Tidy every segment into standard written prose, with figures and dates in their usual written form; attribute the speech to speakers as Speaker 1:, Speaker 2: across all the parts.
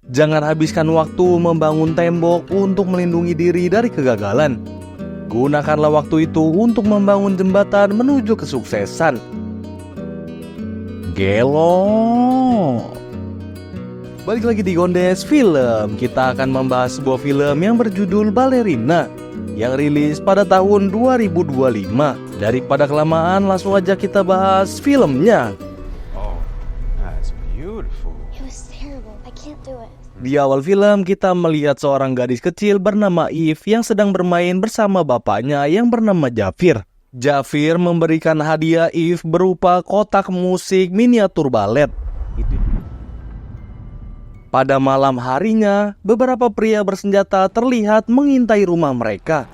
Speaker 1: Jangan habiskan waktu membangun tembok untuk melindungi diri dari kegagalan. Gunakanlah waktu itu untuk membangun jembatan menuju kesuksesan. Gelo. Balik lagi di Gondes Film. Kita akan membahas sebuah film yang berjudul Ballerina yang rilis pada tahun 2025. Daripada kelamaan, langsung aja kita bahas filmnya.
Speaker 2: Oh, that's beautiful.
Speaker 3: It was terrible. I can't do it.
Speaker 1: Di awal film kita melihat seorang gadis kecil bernama Eve yang sedang bermain bersama bapaknya yang bernama Jafir. Jafir memberikan hadiah Eve berupa kotak musik miniatur balet. Pada malam harinya, beberapa pria bersenjata terlihat mengintai rumah mereka.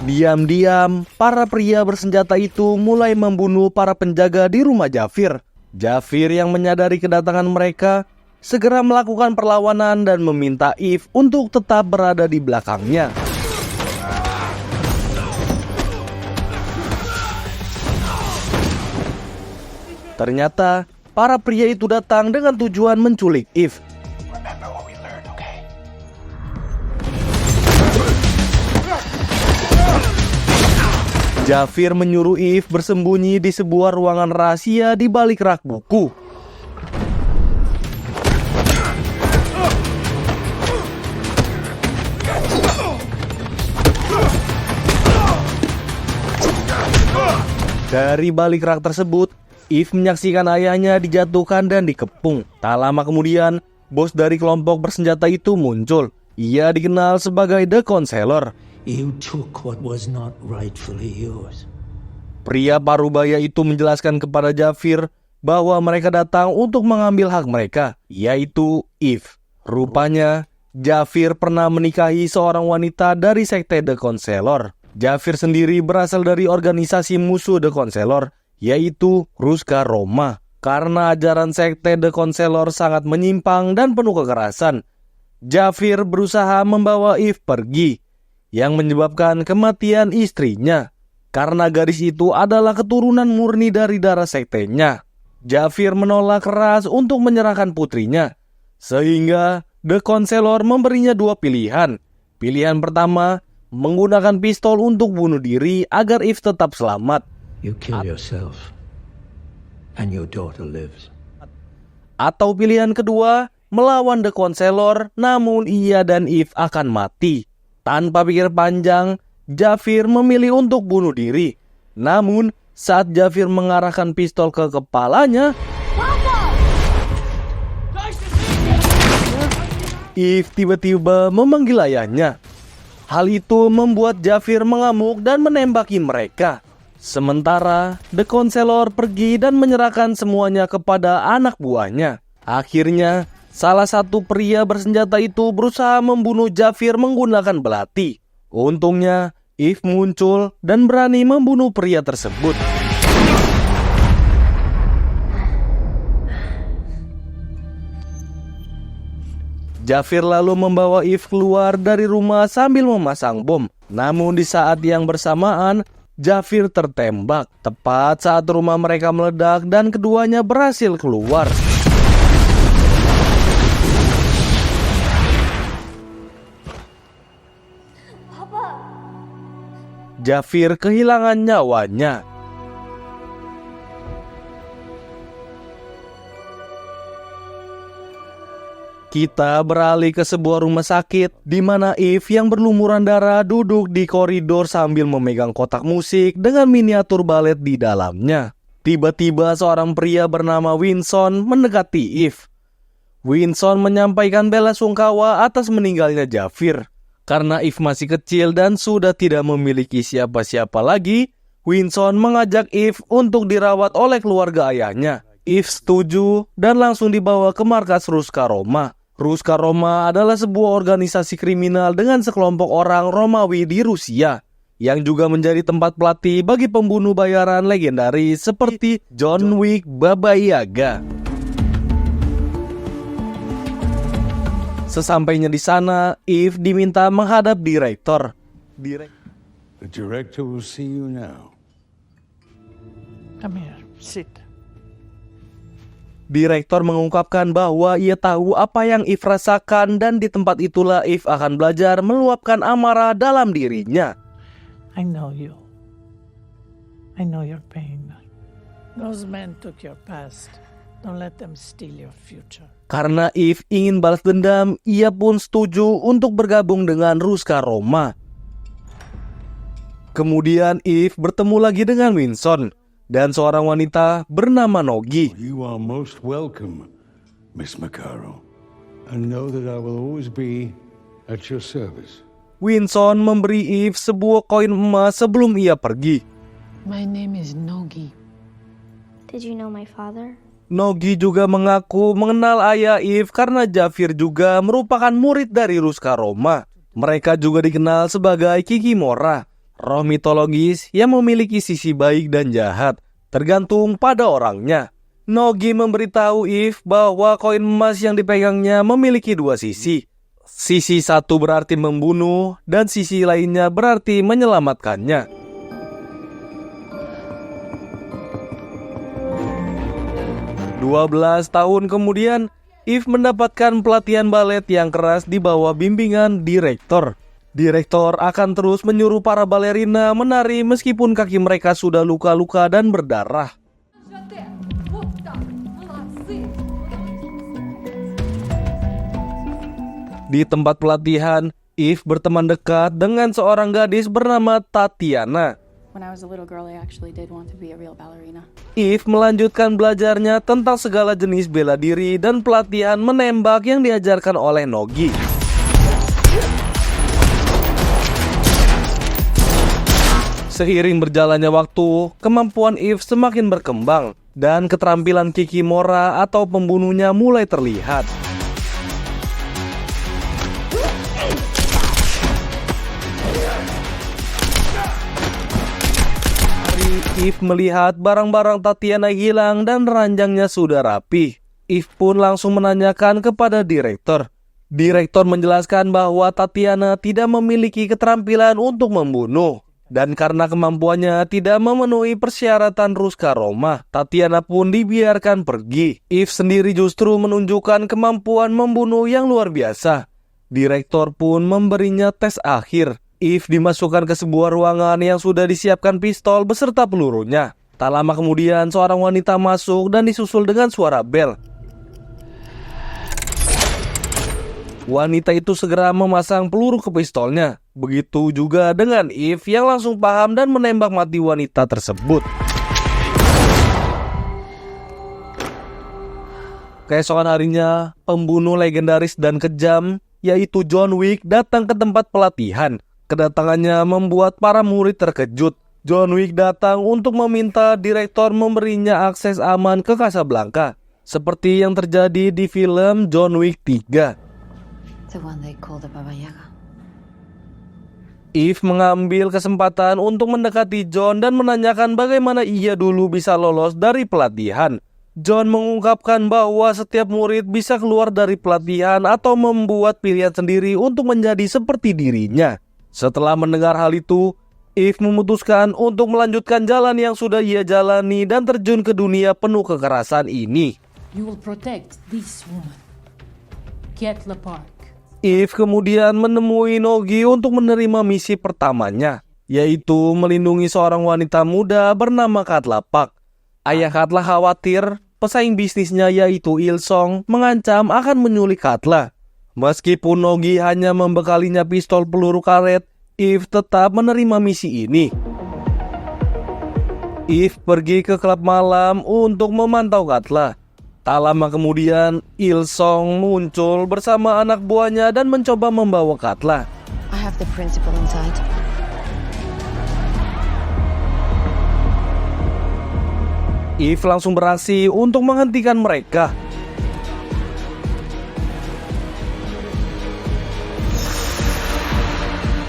Speaker 1: Diam-diam, para pria bersenjata itu mulai membunuh para penjaga di rumah Jafir. Jafir yang menyadari kedatangan mereka segera melakukan perlawanan dan meminta Eve untuk tetap berada di belakangnya. Ternyata para pria itu datang dengan tujuan menculik Eve.
Speaker 2: Remember what we learned, okay?
Speaker 1: Jafir menyuruh Eve bersembunyi di sebuah ruangan rahasia di balik rak buku. Dari balik rak tersebut, Eve menyaksikan ayahnya dijatuhkan dan dikepung. Tak lama kemudian, bos dari kelompok bersenjata itu muncul. Ia dikenal sebagai The Counselor.
Speaker 4: You took what was not rightfully yours.
Speaker 1: Pria parubaya itu menjelaskan kepada Jafir bahwa mereka datang untuk mengambil hak mereka, yaitu Eve. Rupanya, Jafir pernah menikahi seorang wanita dari sekte The Counselor. Jafir sendiri berasal dari organisasi musuh The Counselor, yaitu Ruska Roma. Karena ajaran sekte The Counselor sangat menyimpang dan penuh kekerasan, Jafir berusaha membawa Eve pergi, yang menyebabkan kematian istrinya. Karena gadis itu adalah keturunan murni dari darah sektenya, Jafir menolak keras untuk menyerahkan putrinya. Sehingga The Counselor memberinya dua pilihan. Pilihan pertama, menggunakan pistol untuk bunuh diri agar Eve tetap selamat.
Speaker 4: You kill yourself, and your daughter lives.
Speaker 1: Atau pilihan kedua, melawan The Counselor, namun ia dan Eve akan mati. Tanpa pikir panjang, Jafir memilih untuk bunuh diri. Namun, saat Jafir mengarahkan pistol ke kepalanya, Eve tiba-tiba memanggil ayahnya. Hal itu membuat Jafir mengamuk dan menembaki mereka. Sementara, The Counselor pergi dan menyerahkan semuanya kepada anak buahnya. Akhirnya, salah satu pria bersenjata itu berusaha membunuh Jafir menggunakan belati. Untungnya, Eve muncul dan berani membunuh pria tersebut. Jafir lalu membawa Eve keluar dari rumah sambil memasang bom. Namun di saat yang bersamaan, Jafir tertembak tepat saat rumah mereka meledak dan keduanya berhasil keluar. Jafir kehilangan nyawanya. Kita beralih ke sebuah rumah sakit di mana Eve yang berlumuran darah duduk di koridor sambil memegang kotak musik dengan miniatur balet di dalamnya. Tiba-tiba seorang pria bernama Winson mendekati Eve. Winson menyampaikan bela sungkawa atas meninggalnya Jafir. Karena Eve masih kecil dan sudah tidak memiliki siapa-siapa lagi, Winson mengajak Eve untuk dirawat oleh keluarga ayahnya. Eve setuju dan langsung dibawa ke markas Ruska Roma. Ruska Roma adalah sebuah organisasi kriminal dengan sekelompok orang Romawi di Rusia, yang juga menjadi tempat pelatih bagi pembunuh bayaran legendaris seperti John Wick, Baba Yaga. Sesampainya di sana, Eve diminta menghadap direktur.
Speaker 2: The director will see you now.
Speaker 5: Come here, sit.
Speaker 1: Direktur mengungkapkan bahwa ia tahu apa yang Eve rasakan dan di tempat itulah Eve akan belajar meluapkan amarah dalam dirinya.
Speaker 5: I know you. I know your pain. Those men took your past. Don't let them steal your future.
Speaker 1: Karena Eve ingin balas dendam, ia pun setuju untuk bergabung dengan Ruska Roma. Kemudian Eve bertemu lagi dengan Winston dan seorang wanita bernama Nogi.
Speaker 2: You are most welcome, Miss Macaro. And know that I will always be at your service.
Speaker 1: Winston memberi Eve sebuah koin emas sebelum ia pergi.
Speaker 5: My name is Nogi.
Speaker 3: Did you know my father?
Speaker 1: Nogi juga mengaku mengenal ayah Eve karena Jafir juga merupakan murid dari Ruska Roma. Mereka juga dikenal sebagai Kikimora, roh mitologis yang memiliki sisi baik dan jahat, tergantung pada orangnya. Nogi memberitahu Eve bahwa koin emas yang dipegangnya memiliki dua sisi. Sisi satu berarti membunuh dan sisi lainnya berarti menyelamatkannya. 12 tahun kemudian, Eve mendapatkan pelatihan balet yang keras di bawah bimbingan direktur. Direktur akan terus menyuruh para balerina menari meskipun kaki mereka sudah luka-luka dan berdarah. Di tempat pelatihan, Eve berteman dekat dengan seorang gadis bernama Tatiana.
Speaker 6: When I was a little girl, I actually did want to be a real ballerina.
Speaker 1: Eve melanjutkan belajarnya tentang segala jenis bela diri dan pelatihan menembak yang diajarkan oleh Nogi. Seiring berjalannya waktu, kemampuan Eve semakin berkembang dan keterampilan Kikimora atau pembunuhnya mulai terlihat. Eve melihat barang-barang Tatiana hilang dan ranjangnya sudah rapi. Eve pun langsung menanyakan kepada direktur. Direktur menjelaskan bahwa Tatiana tidak memiliki keterampilan untuk membunuh. Dan karena kemampuannya tidak memenuhi persyaratan Ruska Roma, Tatiana pun dibiarkan pergi. Eve sendiri justru menunjukkan kemampuan membunuh yang luar biasa. Direktur pun memberinya tes akhir. Eve dimasukkan ke sebuah ruangan yang sudah disiapkan pistol beserta pelurunya. Tak lama kemudian seorang wanita masuk dan disusul dengan suara bel. Wanita itu segera memasang peluru ke pistolnya. Begitu juga dengan Eve yang langsung paham dan menembak mati wanita tersebut. Keesokan harinya, pembunuh legendaris dan kejam yaitu John Wick datang ke tempat pelatihan. Kedatangannya membuat para murid terkejut. John Wick datang untuk meminta direktur memberinya akses aman ke Casablanca, seperti yang terjadi di film John Wick 3.
Speaker 6: The one they call the Baba Yaga.
Speaker 1: Eve mengambil kesempatan untuk mendekati John dan menanyakan bagaimana ia dulu bisa lolos dari pelatihan. John mengungkapkan bahwa setiap murid bisa keluar dari pelatihan atau membuat pilihan sendiri untuk menjadi seperti dirinya. Setelah mendengar hal itu, Eve memutuskan untuk melanjutkan jalan yang sudah ia jalani dan terjun ke dunia penuh kekerasan ini.
Speaker 7: You will protect this woman. Get Le Park.
Speaker 1: Eve kemudian menemui Nogi untuk menerima misi pertamanya, yaitu melindungi seorang wanita muda bernama Katla Park. Ayah Katla khawatir pesaing bisnisnya yaitu Il Song mengancam akan menyulik Katla. Meskipun Nogi hanya membekalinya pistol peluru karet, Eve tetap menerima misi ini. Eve pergi ke klub malam untuk memantau Katla. Tak lama kemudian, Il Song muncul bersama anak buahnya dan mencoba membawa Katla.
Speaker 6: I have the principal inside.
Speaker 1: Eve langsung beraksi untuk menghentikan mereka.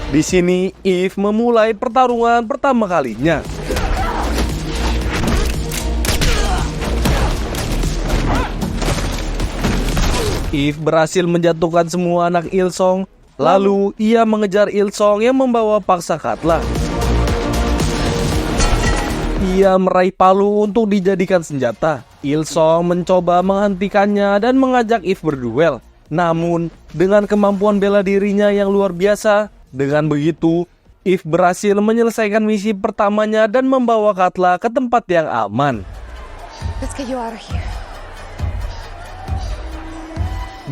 Speaker 1: Di sini, Eve memulai pertarungan pertama kalinya. Eve berhasil menjatuhkan semua anak Il Song. Lalu ia mengejar Il Song yang membawa paksa Katla. Ia meraih palu untuk dijadikan senjata. Il-sung mencoba menghentikannya dan mengajak Eve berduel. Namun, dengan kemampuan bela dirinya yang luar biasa, dengan begitu, Eve berhasil menyelesaikan misi pertamanya dan membawa Katla ke tempat yang aman.
Speaker 6: Let's get you out of here.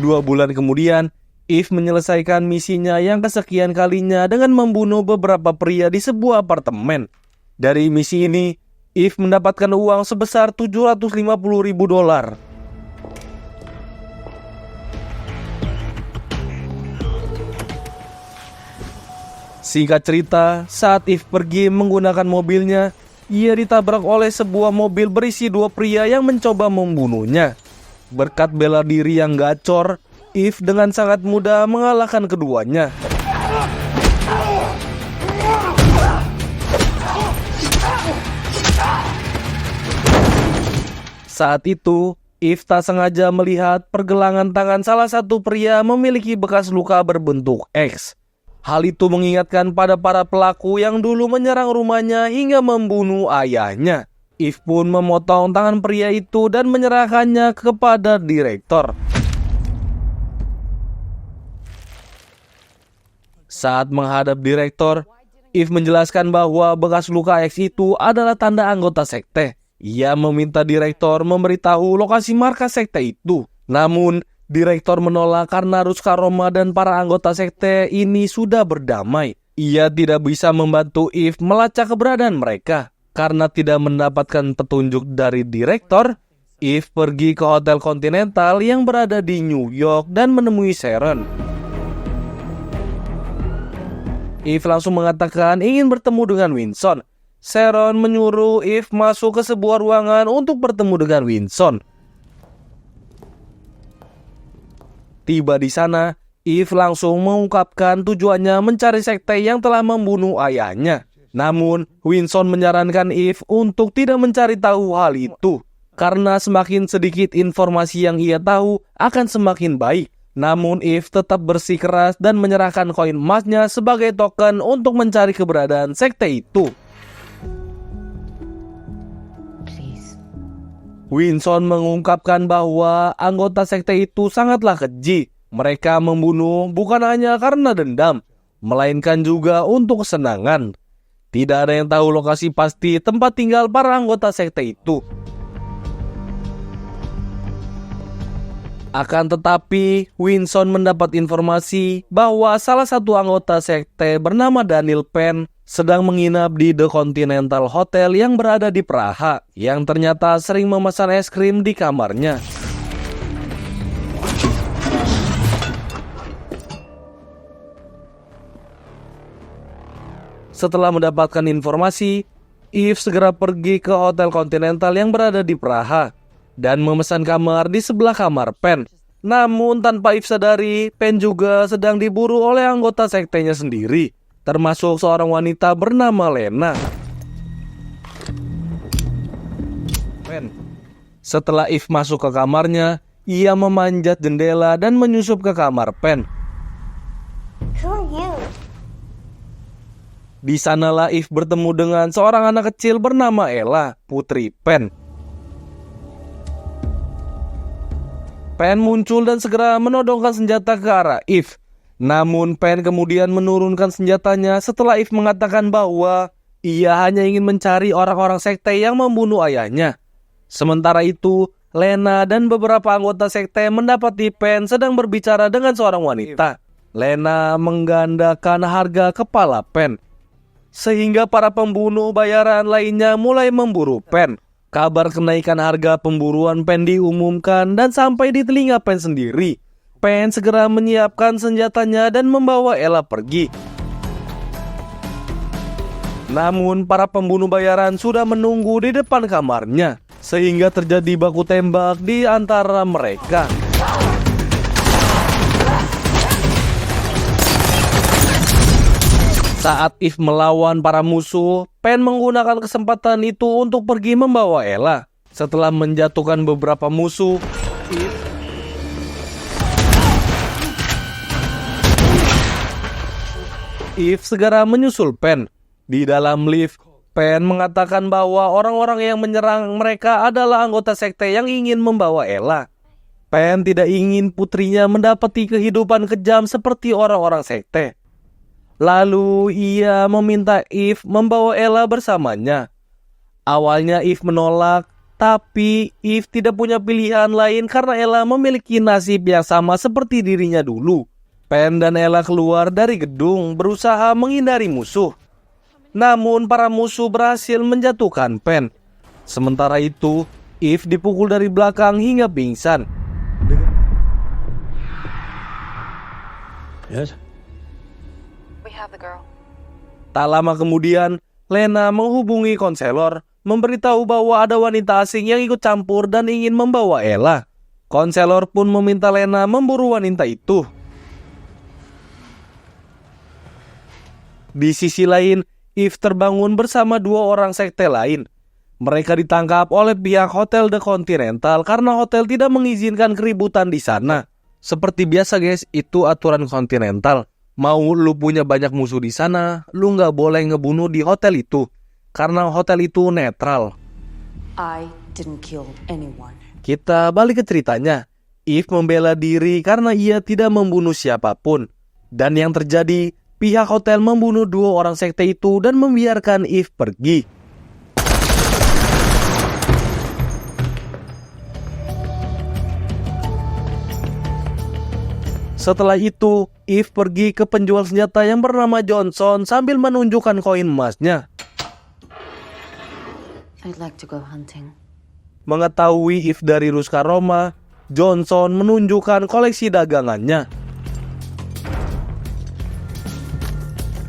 Speaker 1: 2 bulan kemudian, Eve menyelesaikan misinya yang kesekian kalinya dengan membunuh beberapa pria di sebuah apartemen. Dari misi ini, Eve mendapatkan uang sebesar $750.000. Singkat cerita, saat Eve pergi menggunakan mobilnya, ia ditabrak oleh sebuah mobil berisi 2 pria yang mencoba membunuhnya. Berkat bela diri yang gacor, Eve dengan sangat mudah mengalahkan keduanya. Saat itu, Eve tak sengaja melihat pergelangan tangan salah satu pria memiliki bekas luka berbentuk X. Hal itu mengingatkan pada para pelaku yang dulu menyerang rumahnya hingga membunuh ayahnya. Eve pun memotong tangan pria itu dan menyerahkannya kepada direktur. Saat menghadap direktur, Eve menjelaskan bahwa bekas luka X itu adalah tanda anggota sekte. Ia meminta direktur memberitahu lokasi markas sekte itu. Namun, direktur menolak karena Ruska Roma dan para anggota sekte ini sudah berdamai. Ia tidak bisa membantu Eve melacak keberadaan mereka. Karena tidak mendapatkan petunjuk dari direktur, Eve pergi ke Hotel Continental yang berada di New York dan menemui Sharon. Eve langsung mengatakan ingin bertemu dengan Winston. Sharon menyuruh Eve masuk ke sebuah ruangan untuk bertemu dengan Winston. Tiba di sana, Eve langsung mengungkapkan tujuannya mencari sekte yang telah membunuh ayahnya. Namun, Winston menyarankan Eve untuk tidak mencari tahu hal itu, karena semakin sedikit informasi yang ia tahu akan semakin baik. Namun Eve tetap bersikeras dan menyerahkan koin emasnya sebagai token untuk mencari keberadaan sekte itu.
Speaker 6: Please.
Speaker 1: Winston mengungkapkan bahwa anggota sekte itu sangatlah keji. Mereka membunuh bukan hanya karena dendam, melainkan juga untuk kesenangan. Tidak ada yang tahu lokasi pasti tempat tinggal para anggota sekte itu. Akan tetapi, Winston mendapat informasi bahwa salah satu anggota sekte bernama Daniel Penn sedang menginap di The Continental Hotel yang berada di Praha, yang ternyata sering memesan es krim di kamarnya. Setelah mendapatkan informasi, Eve segera pergi ke Hotel Continental yang berada di Praha dan memesan kamar di sebelah kamar Penn. Namun tanpa Eve sadari, Penn juga sedang diburu oleh anggota sektenya sendiri, termasuk seorang wanita bernama Lena. Penn. Setelah Eve masuk ke kamarnya, ia memanjat jendela dan menyusup ke kamar Penn.
Speaker 3: Who are you?
Speaker 1: Di sanalah Eve bertemu dengan seorang anak kecil bernama Ella, putri Penn. Penn muncul dan segera menodongkan senjata ke arah Eve. Namun Penn kemudian menurunkan senjatanya setelah Eve mengatakan bahwa ia hanya ingin mencari orang-orang sekte yang membunuh ayahnya. Sementara itu, Lena dan beberapa anggota sekte mendapati Penn sedang berbicara dengan seorang wanita. Lena menggandakan harga kepala Penn, sehingga para pembunuh bayaran lainnya mulai memburu Penn. Kabar kenaikan harga pemburuan Penn diumumkan dan sampai di telinga Penn sendiri. Penn segera menyiapkan senjatanya dan membawa Ella pergi. Namun para pembunuh bayaran sudah menunggu di depan kamarnya, sehingga terjadi baku tembak di antara mereka. Saat Eve melawan para musuh, Penn menggunakan kesempatan itu untuk pergi membawa Ella. Setelah menjatuhkan beberapa musuh, Eve segera menyusul Penn. Di dalam lift, Pen mengatakan bahwa orang-orang yang menyerang mereka adalah anggota sekte yang ingin membawa Ella. Pen tidak ingin putrinya mendapati kehidupan kejam seperti orang-orang sekte. Lalu ia meminta Eve membawa Ella bersamanya. Awalnya Eve menolak, tapi Eve tidak punya pilihan lain karena Ella memiliki nasib yang sama seperti dirinya dulu. Pen dan Ella keluar dari gedung berusaha menghindari musuh. Namun para musuh berhasil menjatuhkan Pen. Sementara itu, Eve dipukul dari belakang hingga pingsan.
Speaker 2: Yes?
Speaker 6: We have the girl.
Speaker 1: Tak lama kemudian, Lena menghubungi konselor, memberitahu bahwa ada wanita asing yang ikut campur dan ingin membawa Ella. Konselor pun meminta Lena memburu wanita itu. Di sisi lain, Eve terbangun bersama 2 orang sekte lain. Mereka ditangkap oleh pihak Hotel The Continental karena hotel tidak mengizinkan keributan di sana. Seperti biasa guys, itu aturan Continental. Mau lu punya banyak musuh di sana, lu nggak boleh ngebunuh di hotel itu. Karena hotel itu netral.
Speaker 8: I didn't kill anyone.
Speaker 1: Kita balik ke ceritanya. Eve membela diri karena ia tidak membunuh siapapun. Dan yang terjadi, pihak hotel membunuh 2 orang sekte itu dan membiarkan Eve pergi. Setelah itu, Eve pergi ke penjual senjata yang bernama Johnson sambil menunjukkan koin emasnya.
Speaker 8: I'd like to go hunting.
Speaker 1: Mengetahui Eve dari Ruska Roma, Johnson menunjukkan koleksi dagangannya.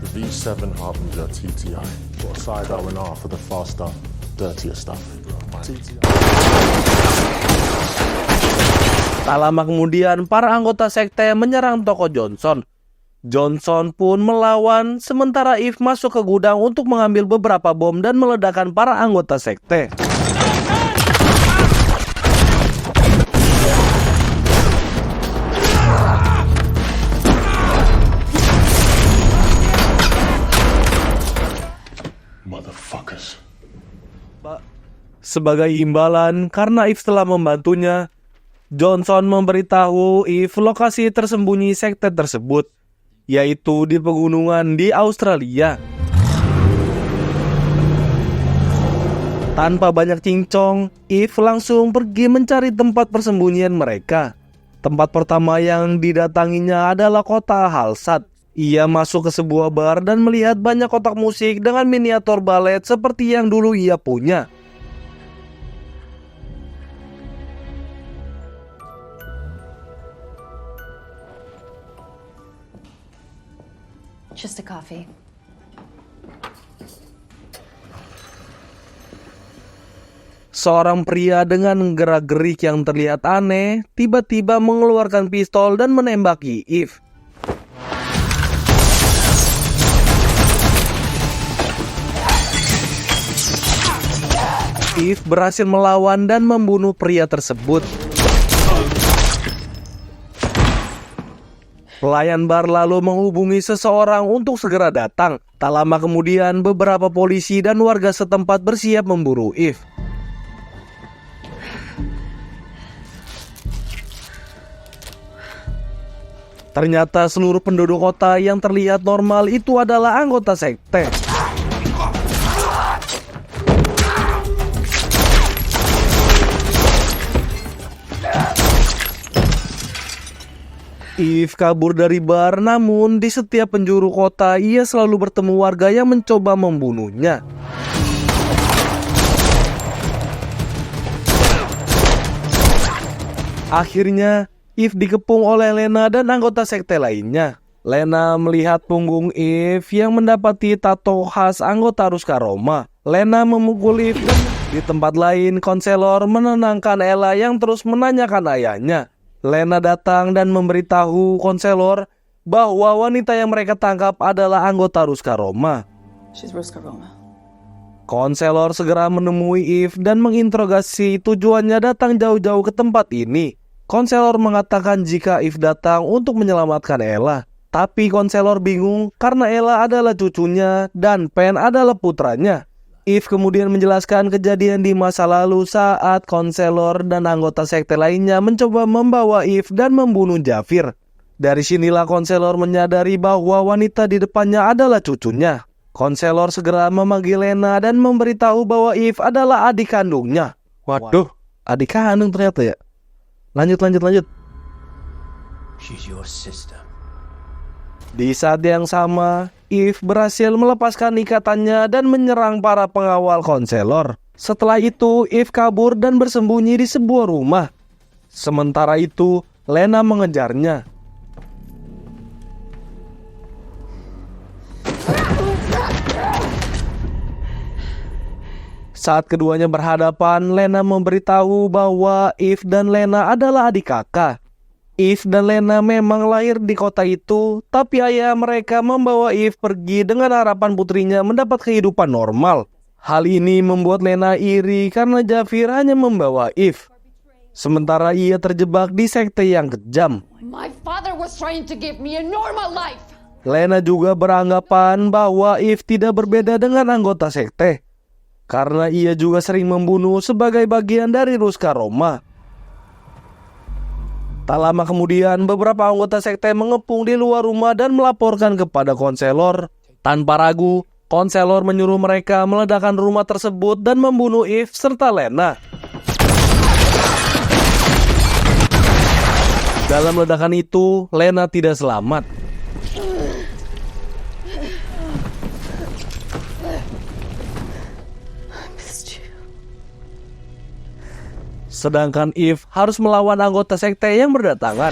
Speaker 9: V7 Harbinger TTI. Got a side R&R for the faster, dirtier stuff.
Speaker 1: Tak lama kemudian, para anggota sekte menyerang toko Johnson. Johnson pun melawan, sementara Eve masuk ke gudang untuk mengambil beberapa bom dan meledakkan para anggota sekte.
Speaker 9: Motherfuckers.
Speaker 1: Sebagai imbalan karena Eve telah membantunya, Johnson memberitahu Eve lokasi tersembunyi sekte tersebut, yaitu di pegunungan di Australia. Tanpa banyak cincong, Eve langsung pergi mencari tempat persembunyian mereka. Tempat pertama yang didatanginya adalah kota Halsat. Ia masuk ke sebuah bar dan melihat banyak kotak musik dengan miniatur balet seperti yang dulu ia punya.
Speaker 6: Just a coffee.
Speaker 1: Seorang pria dengan gerak-gerik yang terlihat aneh tiba-tiba mengeluarkan pistol dan menembaki Eve. Eve berhasil melawan dan membunuh pria tersebut. Pelayan bar lalu menghubungi seseorang untuk segera datang. Tak lama kemudian, beberapa polisi dan warga setempat bersiap memburu Eve. Ternyata seluruh penduduk kota yang terlihat normal itu adalah anggota sekte. Eve kabur dari bar, namun di setiap penjuru kota ia selalu bertemu warga yang mencoba membunuhnya. Akhirnya, Eve dikepung oleh Lena dan anggota sekte lainnya. Lena melihat punggung Eve yang mendapati tato khas anggota Ruska Roma. Lena memukul Eve dan di tempat lain konselor menenangkan Ella yang terus menanyakan ayahnya. Lena datang dan memberitahu konselor bahwa wanita yang mereka tangkap adalah anggota Ruska Roma.
Speaker 7: She's Ruska Roma.
Speaker 1: Konselor segera menemui Eve dan menginterogasi tujuannya datang jauh-jauh ke tempat ini. Konselor mengatakan jika Eve datang untuk menyelamatkan Ella. Tapi konselor bingung karena Ella adalah cucunya dan Pen adalah putranya. Eve kemudian menjelaskan kejadian di masa lalu saat konselor dan anggota sekte lainnya mencoba membawa Eve dan membunuh Jafir. Dari sinilah konselor menyadari bahwa wanita di depannya adalah cucunya. Konselor segera memanggil Lena dan memberitahu bahwa Eve adalah adik kandungnya. Waduh, adik kandung ternyata ya. Lanjut.
Speaker 4: She's your sister.
Speaker 1: Di saat yang sama, Eve berhasil melepaskan ikatannya dan menyerang para pengawal konselor. Setelah itu, Eve kabur dan bersembunyi di sebuah rumah. Sementara itu, Lena mengejarnya. Saat keduanya berhadapan, Lena memberitahu bahwa Eve dan Lena adalah adik kakak. Eve dan Lena memang lahir di kota itu, tapi ayah mereka membawa Eve pergi dengan harapan putrinya mendapat kehidupan normal. Hal ini membuat Lena iri karena Jafir hanya membawa Eve, sementara ia terjebak di sekte yang kejam.
Speaker 7: My father was trying to give me a normal life.
Speaker 1: Lena juga beranggapan bahwa Eve tidak berbeda dengan anggota sekte, karena ia juga sering membunuh sebagai bagian dari Ruska Roma. Tak lama kemudian, beberapa anggota sekte mengepung di luar rumah dan melaporkan kepada konselor. Tanpa ragu, konselor menyuruh mereka meledakkan rumah tersebut dan membunuh Eve serta Lena. Dalam ledakan itu, Lena tidak selamat. Sedangkan Eve harus melawan anggota sekte yang berdatangan.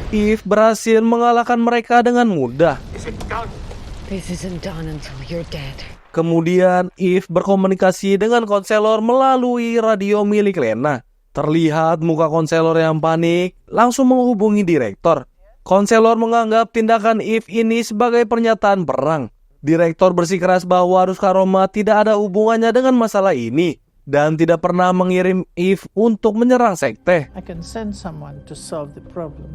Speaker 1: Eve berhasil mengalahkan mereka dengan mudah.
Speaker 7: This isn't done until you're dead.
Speaker 1: Kemudian Eve berkomunikasi dengan konselor melalui radio milik Lena. Terlihat muka konselor yang panik langsung menghubungi direktur. Konselor menganggap tindakan Eve ini sebagai pernyataan perang. Direktur bersikeras bahwa Ruska Roma tidak ada hubungannya dengan masalah ini dan tidak pernah mengirim Eve untuk menyerang sekte.
Speaker 5: I can send someone to solve the problem.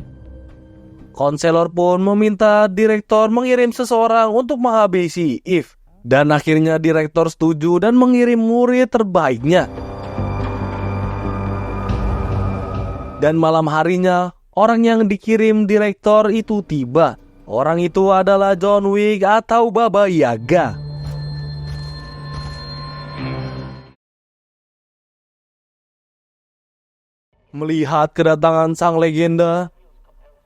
Speaker 1: Konselor pun meminta direktur mengirim seseorang untuk menghabisi Eve. Dan akhirnya direktur setuju dan mengirim murid terbaiknya. Dan malam harinya, orang yang dikirim direktur itu tiba. Orang itu adalah John Wick atau Baba Yaga. Melihat kedatangan sang legenda,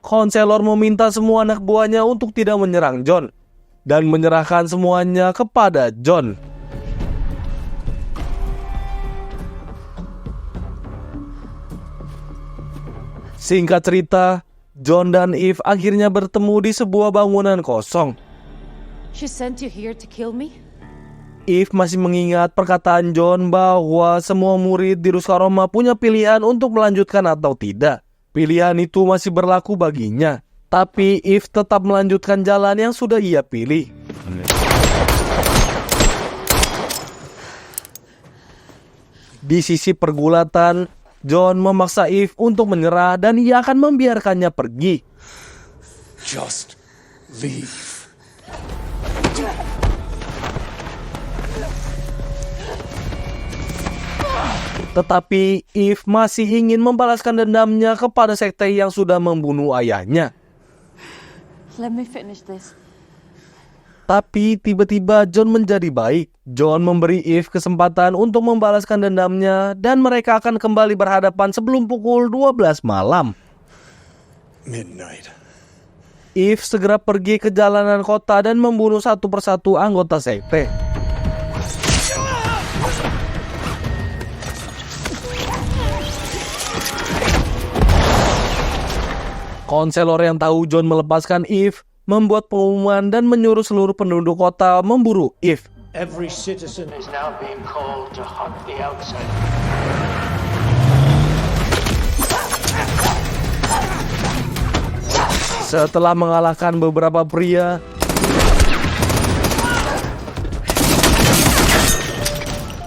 Speaker 1: konselor meminta semua anak buahnya untuk tidak menyerang John dan menyerahkan semuanya kepada John. Singkat cerita, John dan Eve akhirnya bertemu di sebuah bangunan kosong.
Speaker 7: She sent you here to kill me?
Speaker 1: Eve masih mengingat perkataan John bahwa semua murid di Ruska Roma punya pilihan untuk melanjutkan atau tidak. Pilihan itu masih berlaku baginya, tapi Eve tetap melanjutkan jalan yang sudah ia pilih. Di sisi pergulatan, John memaksa Eve untuk menyerah dan ia akan membiarkannya pergi.
Speaker 2: Just leave.
Speaker 1: Tetapi Eve masih ingin membalaskan dendamnya kepada sekte yang sudah membunuh ayahnya.
Speaker 7: Let me finish this.
Speaker 1: Tapi tiba-tiba John menjadi baik. John memberi Eve kesempatan untuk membalaskan dendamnya dan mereka akan kembali berhadapan sebelum pukul 12 malam.
Speaker 2: Midnight.
Speaker 1: Eve segera pergi ke jalanan kota dan membunuh satu persatu anggota sekte. Konselor yang tahu John melepaskan Eve membuat pengumuman dan menyuruh seluruh penduduk kota memburu Eve.
Speaker 4: Every citizen is now being called to hunt the outsider.
Speaker 1: Setelah mengalahkan beberapa pria,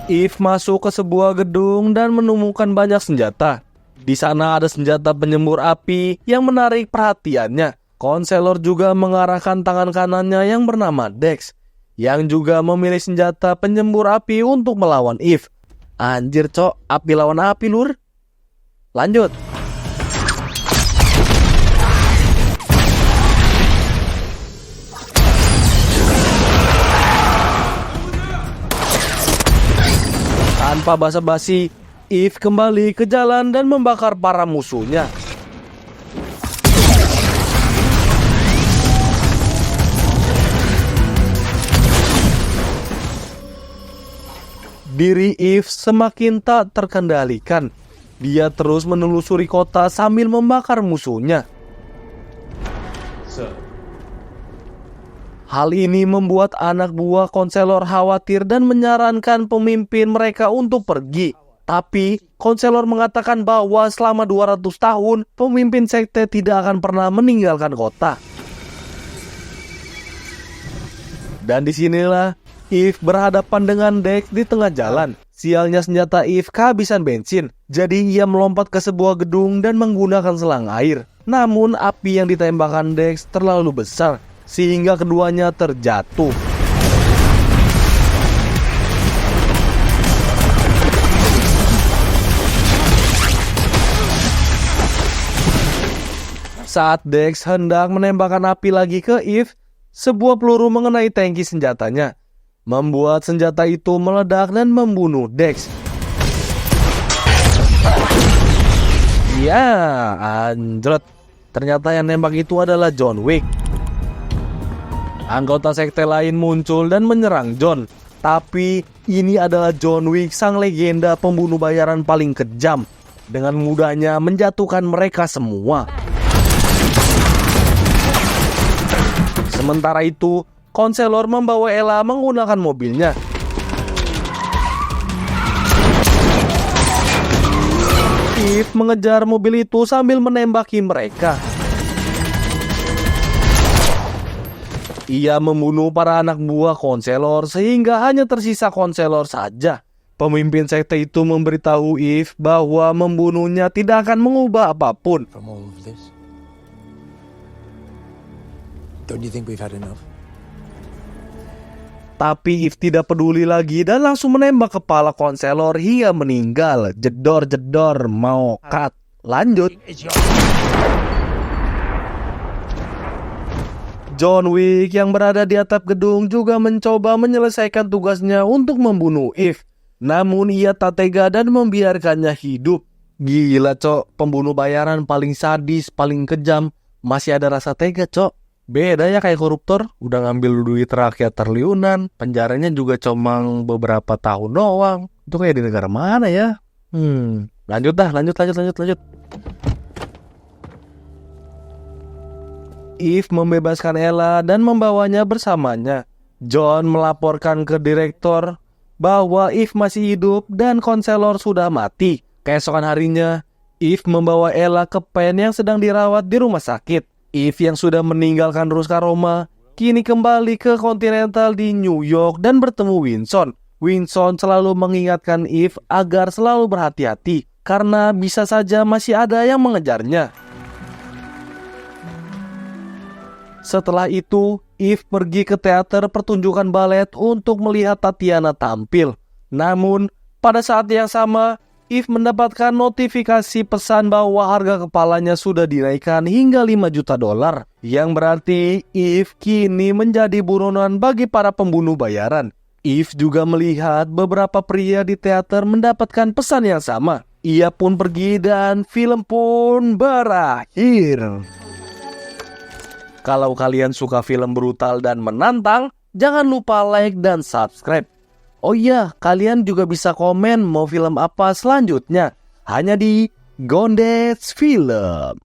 Speaker 1: Eve masuk ke sebuah gedung dan menemukan banyak senjata. Di sana ada senjata penyembur api yang menarik perhatiannya. Konselor juga mengarahkan tangan kanannya yang bernama Dex, yang juga memilih senjata penyembur api untuk melawan Eve. Anjir cok, api lawan api lur. Lanjut. Tanpa basa-basi, Eve kembali ke jalan dan membakar para musuhnya. Diri Eve semakin tak terkendalikan. Dia terus menelusuri kota sambil membakar musuhnya. Hal ini membuat anak buah konselor khawatir dan menyarankan pemimpin mereka untuk pergi. Tapi konselor mengatakan bahwa selama 200 tahun pemimpin sekte tidak akan pernah meninggalkan kota. Dan disinilah Eve berhadapan dengan Dex di tengah jalan. Sialnya senjata Eve kehabisan bensin, jadi ia melompat ke sebuah gedung dan menggunakan selang air. Namun api yang ditembakkan Dex terlalu besar, sehingga keduanya terjatuh. Saat Dex hendak menembakkan api lagi ke Eve, sebuah peluru mengenai tangki senjatanya, membuat senjata itu meledak dan membunuh Dex. Ya, anjret. Ternyata yang nembak itu adalah John Wick. Anggota sekte lain muncul dan menyerang John. Tapi ini adalah John Wick, sang legenda pembunuh bayaran paling kejam. Dengan mudahnya menjatuhkan mereka semua. Sementara itu, konselor membawa Ella menggunakan mobilnya. Eve mengejar mobil itu sambil menembaki mereka. Ia membunuh para anak buah konselor sehingga hanya tersisa konselor saja. Pemimpin sekte itu memberitahu Eve bahwa membunuhnya tidak akan mengubah apapun.
Speaker 4: From all of this, don't you think we've had enough?
Speaker 1: Tapi Eve tidak peduli lagi dan langsung menembak kepala konselor hingga meninggal. Jedor-jedor mau cut. Lanjut. John Wick yang berada di atap gedung juga mencoba menyelesaikan tugasnya untuk membunuh Eve. Namun ia tak tega dan membiarkannya hidup. Gila cok, pembunuh bayaran paling sadis, paling kejam, masih ada rasa tega cok. Beda ya kayak koruptor, udah ngambil duit rakyat triliunan, penjaranya juga cuma beberapa tahun doang. Itu kayak di negara mana ya? Lanjut. Eve membebaskan Ella dan membawanya bersamanya. John melaporkan ke direktur bahwa Eve masih hidup dan konselor sudah mati. Keesokan harinya, Eve membawa Ella ke Pen yang sedang dirawat di rumah sakit. Eve yang sudah meninggalkan Ruska Roma kini kembali ke Continental di New York dan bertemu Winston. Winston selalu mengingatkan Eve agar selalu berhati-hati karena bisa saja masih ada yang mengejarnya. Setelah itu, Eve pergi ke teater pertunjukan balet untuk melihat Tatiana tampil. Namun, pada saat yang sama, Eve mendapatkan notifikasi pesan bahwa harga kepalanya sudah dinaikkan hingga $5 juta. Yang berarti Eve kini menjadi buronan bagi para pembunuh bayaran. Eve juga melihat beberapa pria di teater mendapatkan pesan yang sama. Ia pun pergi dan film pun berakhir. Kalau kalian suka film brutal dan menantang, jangan lupa like dan subscribe. Oh iya, kalian juga bisa komen mau film apa selanjutnya. Hanya di Gondets Film.